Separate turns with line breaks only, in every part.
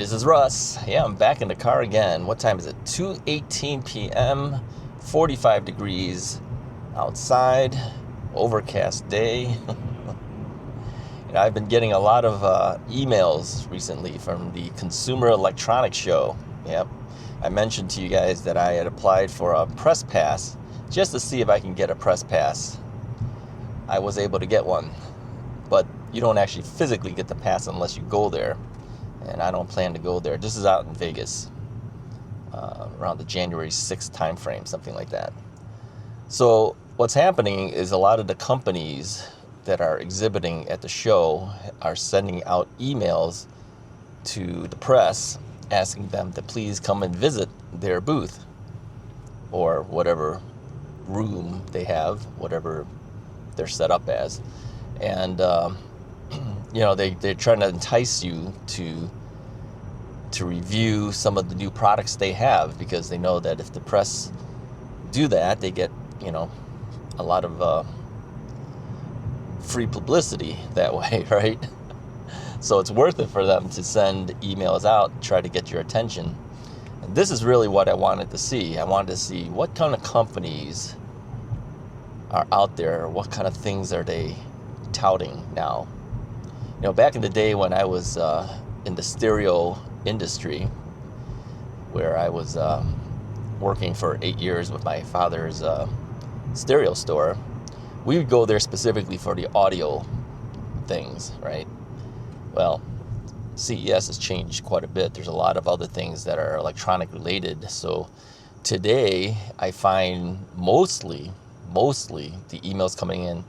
This is Russ. Yeah, I'm back in the car again. What time is it? 2:18 p.m., 45 degrees outside, overcast day. I've been getting a lot of emails recently from the Consumer Electronics Show. Yep. I mentioned to you guys that I had applied for a press pass just to see if I can get a press pass. I was able to get one, but you don't actually physically get the pass unless you go there. And I don't plan to go there. This is out in Vegas, around the January 6th time frame, something like that. So what's happening is a lot of the companies that are exhibiting at the show are sending out emails to the press asking them to please come and visit their booth or whatever room they have, whatever they're set up as. And they're trying to entice you to review some of the new products they have, because they know that if the press do that, they get, a lot of free publicity that way, right? So it's worth it for them to send emails out, try to get your attention. And this is really what I wanted to see. I wanted to see what kind of companies are out there, what kind of things are they touting now. Back in the day when I was in the stereo industry, where I was working for 8 years with my father's stereo store, we would go there specifically for the audio things, right? Well, CES has changed quite a bit. There's a lot of other things that are electronic related. So today I find mostly the emails coming in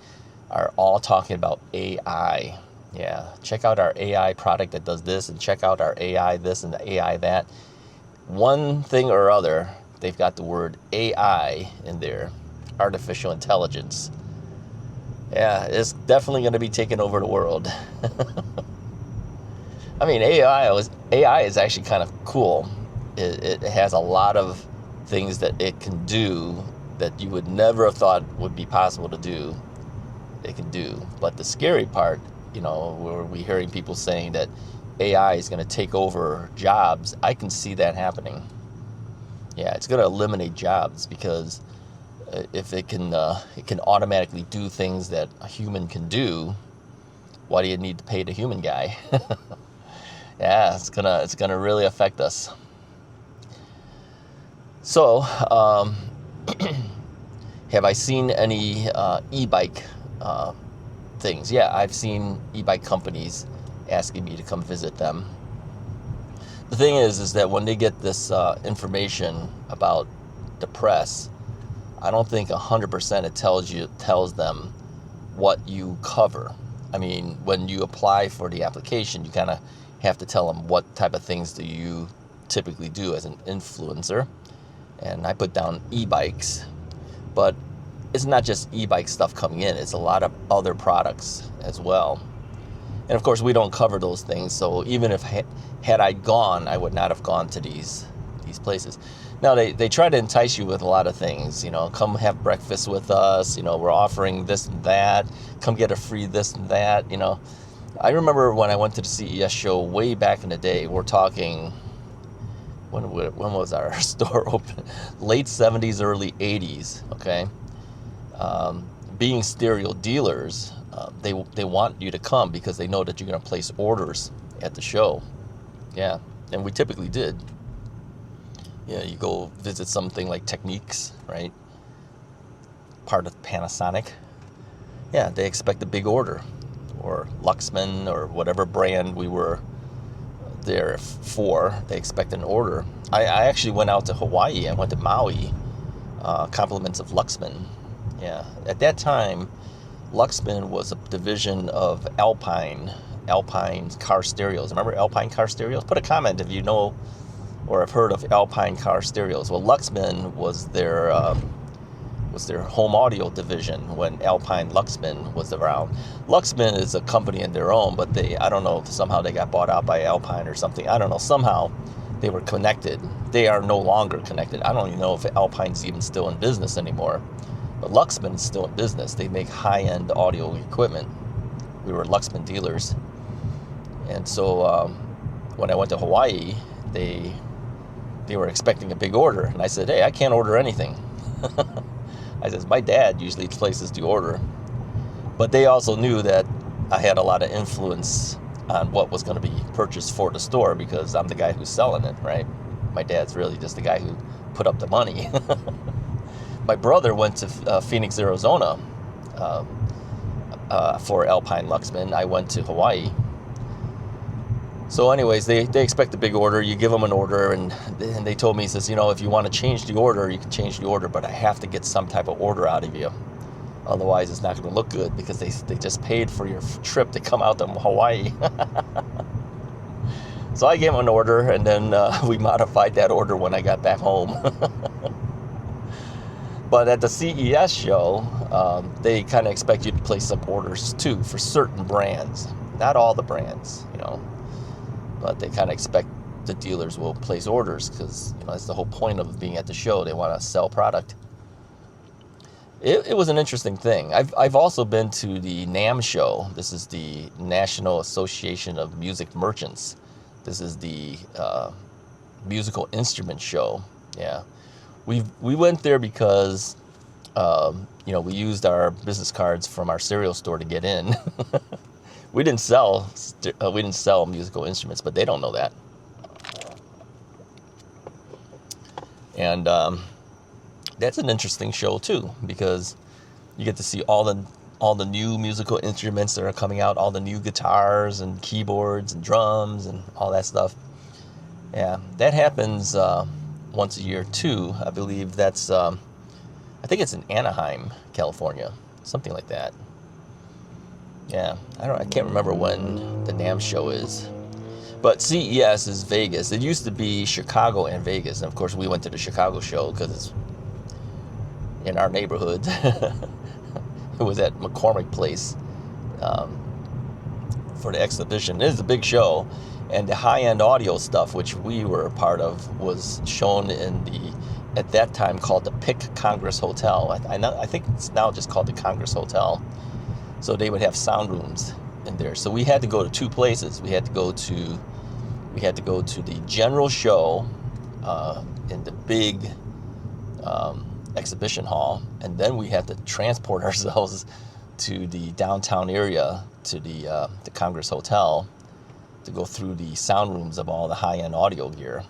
are all talking about AI. Yeah, check out our AI product that does this, and check out our AI this and the AI that. One thing or other, they've got the word AI in there, artificial intelligence. Yeah, it's definitely going to be taking over the world. I mean, AI is actually kind of cool. It has a lot of things that it can do that you would never have thought would be possible to do. It can do. But the scary part, where we're hearing people saying that AI is going to take over jobs, I can see that happening. Yeah, it's going to eliminate jobs, because if it can automatically do things that a human can do, why do you need to pay the human guy? Yeah, it's gonna really affect us. So, have I seen any e-bike things? Yeah, I've seen e-bike companies asking me to come visit them. The thing is that when they get this information about the press, I don't think 100% it tells them what you cover. I mean, when you apply for the application, you kind of have to tell them what type of things do you typically do as an influencer. And I put down e-bikes, but it's not just e-bike stuff coming in. It's a lot of other products as well. And of course, we don't cover those things. So even if had I gone, I would not have gone to these places. Now, they try to entice you with a lot of things. Come have breakfast with us. We're offering this and that. Come get a free this and that. I remember when I went to the CES show way back in the day. We're talking, when was our store open? Late 70s, early 80s, okay? Being stereo dealers, they want you to come because they know that you're going to place orders at the show. Yeah, and we typically did. You go visit something like Techniques, right? Part of Panasonic. Yeah, they expect a big order. Or Luxman, or whatever brand we were there for, they expect an order. I actually went out to Hawaii. I went to Maui, compliments of Luxman. Yeah, at that time, Luxman was a division of Alpine car stereos. Remember Alpine car stereos? Put a comment if you know or have heard of Alpine car stereos. Well, Luxman was their home audio division when Alpine Luxman was around. Luxman is a company in their own, but I don't know, somehow they got bought out by Alpine or something. I don't know, somehow they were connected. They are no longer connected. I don't even know if Alpine's even still in business anymore. But Luxman is still in business. They make high-end audio equipment. We were Luxman dealers. And so when I went to Hawaii, they were expecting a big order, and I said, hey, I can't order anything. I said, my dad usually places the order. But they also knew that I had a lot of influence on what was going to be purchased for the store, because I'm the guy who's selling it, right? My dad's really just the guy who put up the money. My brother went to Phoenix, Arizona for Alpine Luxman. I went to Hawaii. So anyways, they expect a big order. You give them an order, and they told me, he says, if you want to change the order, you can change the order, but I have to get some type of order out of you. Otherwise, it's not going to look good, because they just paid for your trip to come out to Hawaii. So I gave them an order, and then we modified that order when I got back home. But at the CES show, they kind of expect you to place some orders too for certain brands. Not all the brands, but they kind of expect the dealers will place orders, because that's the whole point of being at the show. They want to sell product. It was an interesting thing. I've also been to the NAMM show. This is the National Association of Music Merchants. This is the musical instrument show. Yeah, we went there because we used our business cards from our cereal store to get in. We didn't sell musical instruments, but they don't know that. And that's an interesting show too, because you get to see all the new musical instruments that are coming out, all the new guitars and keyboards and drums and all that stuff. Yeah, that happens once a year too. I believe that's I think it's in Anaheim, California, something like that. Yeah, I can't remember when the NAMM show is. But CES is Vegas. It used to be Chicago and Vegas. And of course, we went to the Chicago show because it's in our neighborhood. It was at McCormick Place for the exhibition. It is a big show. And the high-end audio stuff, which we were a part of, was shown in at that time, called the Pick Congress Hotel. I think it's now just called the Congress Hotel. So they would have sound rooms in there. So we had to go to two places. We had to go to the general show in the big exhibition hall, and then we had to transport ourselves to the downtown area, to the Congress Hotel, to go through the sound rooms of all the high-end audio gear.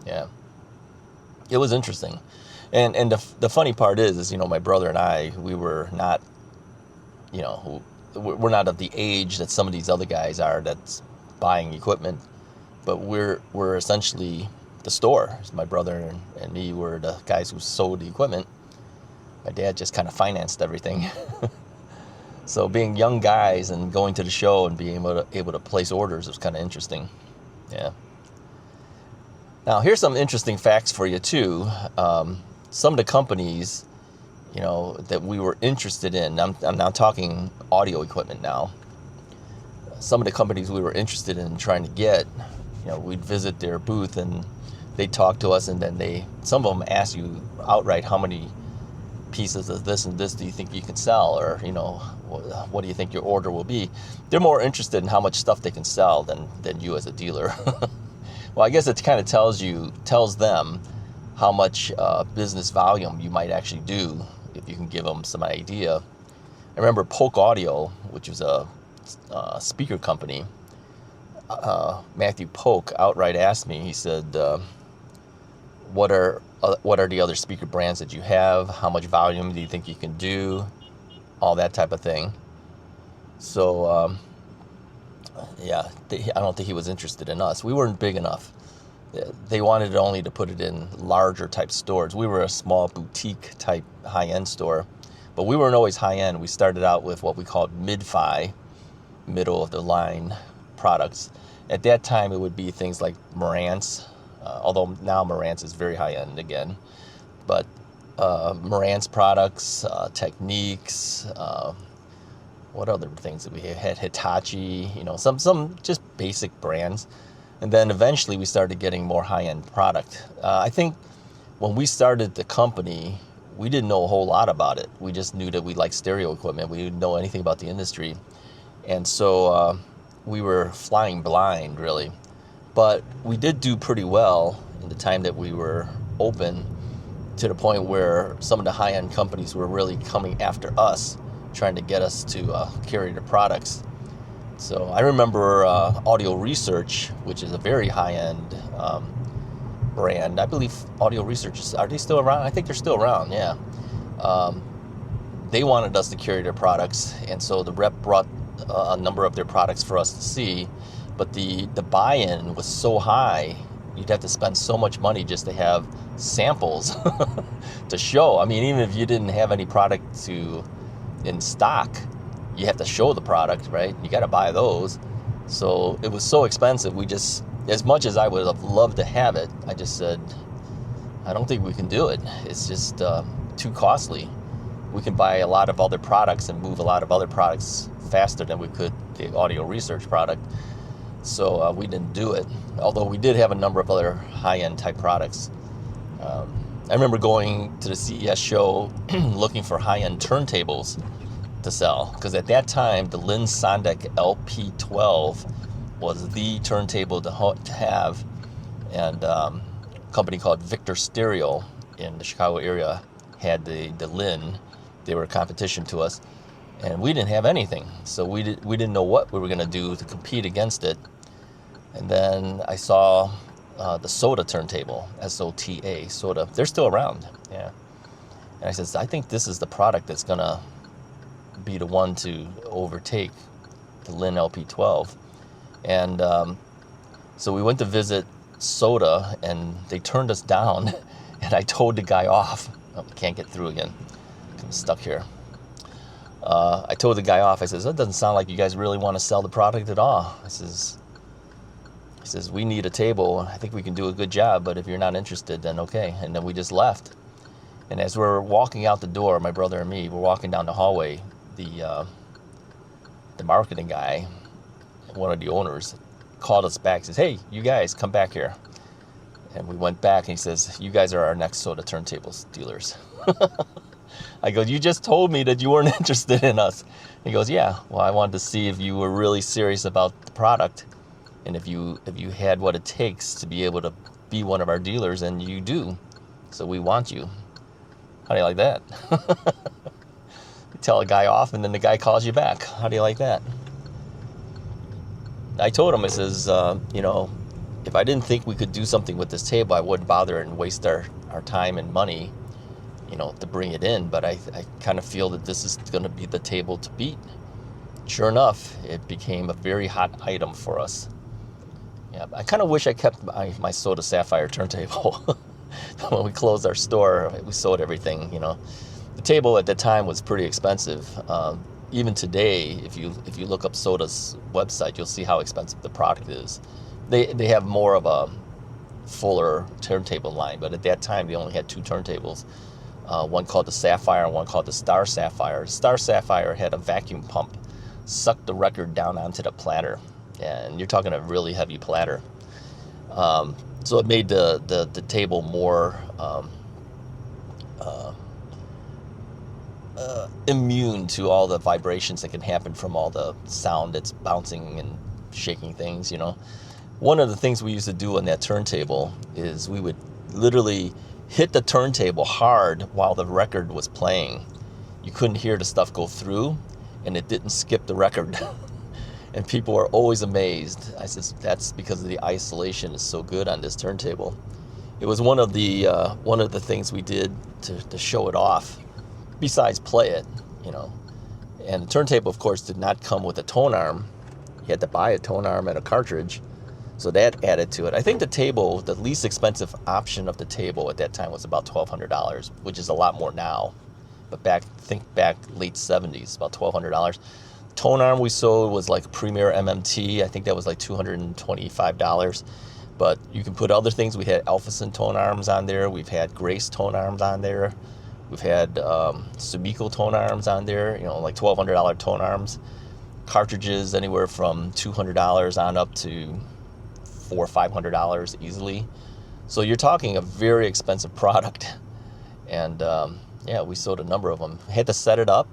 Yeah, it was interesting. And the funny part is my brother and I, we were not, we're not of the age that some of these other guys are that's buying equipment, but we're essentially the store. My brother and me were the guys who sold the equipment. My dad just kind of financed everything. So being young guys and going to the show and being able to place orders was kind of interesting. Yeah. Now here's some interesting facts for you too. Some of the companies, that we were interested in. I'm now talking audio equipment now. Some of the companies we were interested in trying to get, we'd visit their booth and they'd talk to us, and then some of them ask you outright, how many pieces of this and this do you think you can sell, or what do you think your order will be? They're more interested in how much stuff they can sell than you as a dealer. Well, I guess it kind of tells them how much business volume you might actually do if you can give them some idea. I remember Polk Audio, which was a speaker company. Matthew Polk outright asked me. He said, "What are the other speaker brands that you have? How much volume do you think you can do? All that type of thing." So, I don't think he was interested in us. We weren't big enough. They wanted only to put it in larger type stores. We were a small boutique type high-end store, but we weren't always high-end. We started out with what we called mid-fi, middle of the line products. At that time, it would be things like Marantz, although now Marantz is very high-end again. But Marantz products, Techniques, what other things that we had? Hitachi, some just basic brands. And then eventually we started getting more high-end product. I think when we started the company, we didn't know a whole lot about it. We just knew that we liked stereo equipment. We didn't know anything about the industry. And so we were flying blind, really. But we did do pretty well in the time that we were open, to the point where some of the high-end companies were really coming after us, trying to get us to carry their products. So I remember Audio Research, which is a very high-end brand. I believe Audio Research, are they still around? I think they're still around, yeah. They wanted us to carry their products, and so the rep brought a number of their products for us to see, but the buy-in was so high, you'd have to spend so much money just to have samples to show. I mean, even if you didn't have any product in stock, you have to show the product, right? You got to buy those. So it was so expensive. We just, as much as I would have loved to have it, I just said, I don't think we can do it. It's just too costly. We can buy a lot of other products and move a lot of other products faster than we could the Audio Research product. So we didn't do it, although we did have a number of other high-end type products. I remember going to the CES show looking for high-end turntables to sell, because at that time the Lynn Sondek LP12 was the turntable to have, and a company called Victor Stereo in the Chicago area had the Lynn. They were a competition to us, and we didn't have anything, so we didn't know what we were going to do to compete against it. And then I saw the Sota turntable, S-O-T-A, Sota. They're still around, yeah. And I said, I think this is the product that's going to be the one to overtake the Lynn LP12. And so we went to visit Sota, and they turned us down, and I towed the guy off. Oh, I can't get through again. I'm stuck here. I told the guy off. I says, that doesn't sound like you guys really want to sell the product at all. He says, we need a table. I think we can do a good job, but if you're not interested, then okay. And then we just left. And as we're walking out the door, my brother and me, we're walking down the hallway, the marketing guy, one of the owners, called us back. Says, hey, you guys, come back here. And we went back, and he says, you guys are our next Sota turntables dealers. I go, you just told me that you weren't interested in us. He goes, yeah, well, I wanted to see if you were really serious about the product, and if you had what it takes to be able to be one of our dealers, and you do. So we want you. How do you like that? You tell a guy off, and then the guy calls you back. How do you like that? I told him, I says, if I didn't think we could do something with this table, I wouldn't bother and waste our time and money, to bring it in. But I kind of feel that this is going to be the table to beat. Sure enough, it became a very hot item for us. Yeah, I kind of wish I kept my Sota Sapphire turntable. When we closed our store, we sold everything. The table at that time was pretty expensive. Even today, if you look up Sota's website, you'll see how expensive the product is. They have more of a fuller turntable line, but at that time they only had two turntables. One called the Sapphire and one called the Star Sapphire. Star Sapphire had a vacuum pump, sucked the record down onto the platter, and you're talking a really heavy platter. So it made the table more immune to all the vibrations that can happen from all the sound that's bouncing and shaking things. One of the things we used to do on that turntable is we would literally hit the turntable hard while the record was playing. You couldn't hear the stuff go through, and it didn't skip the record. And people were always amazed. I said, that's because of the isolation is so good on this turntable. It was one of the things we did to show it off, besides play it, And the turntable, of course, did not come with a tone arm. You had to buy a tone arm and a cartridge. So that added to it. I think the least expensive option of the table at that time was about $1,200, which is a lot more now. But back late 70s, about $1,200. Tone arm we sold was like Premier MMT. I think that was like $225. But you can put other things. We had Alphason tone arms on there. We've had Grace tone arms on there. We've had Subico tone arms on there, like $1,200 tone arms. Cartridges anywhere from $200 on up to $400 or $500 easily. So you're talking a very expensive product. And we sold a number of them. Had to set it up,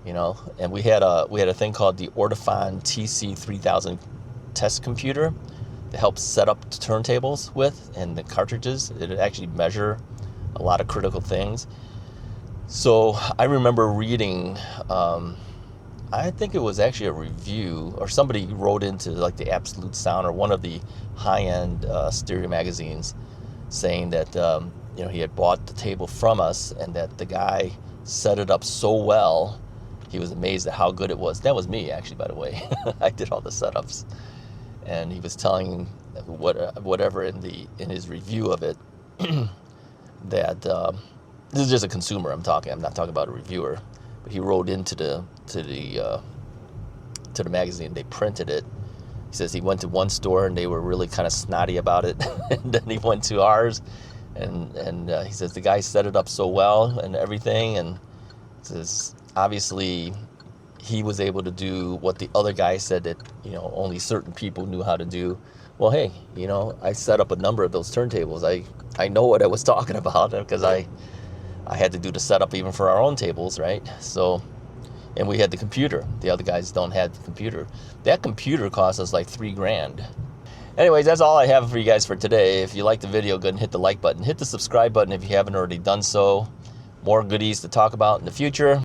and we had a thing called the Ortofon TC3000 test computer. help set up turntables with, and the cartridges. It actually measure a lot of critical things. So I remember reading, I think it was actually a review, or somebody wrote into like the Absolute Sound or one of the high-end stereo magazines, saying that he had bought the table from us, and that the guy set it up so well, he was amazed at how good it was. That was me, actually, by the way. I did all the setups, and he was telling whatever in his review of it that this is just a consumer I'm not talking about a reviewer, but he wrote into the magazine. They printed it. He says he went to one store and they were really kind of snotty about it, and then he went to ours, and he says the guy set it up so well and everything, and says obviously he was able to do what the other guy said that only certain people knew how to do. Well, hey, I set up a number of those turntables. I know what I was talking about, because I had to do the setup even for our own tables, right? So, and we had the computer. The other guys don't have the computer. That computer cost us like $3,000. Anyways, that's all I have for you guys for today. If you like the video, go ahead and hit the like button. Hit the subscribe button if you haven't already done so. More goodies to talk about in the future.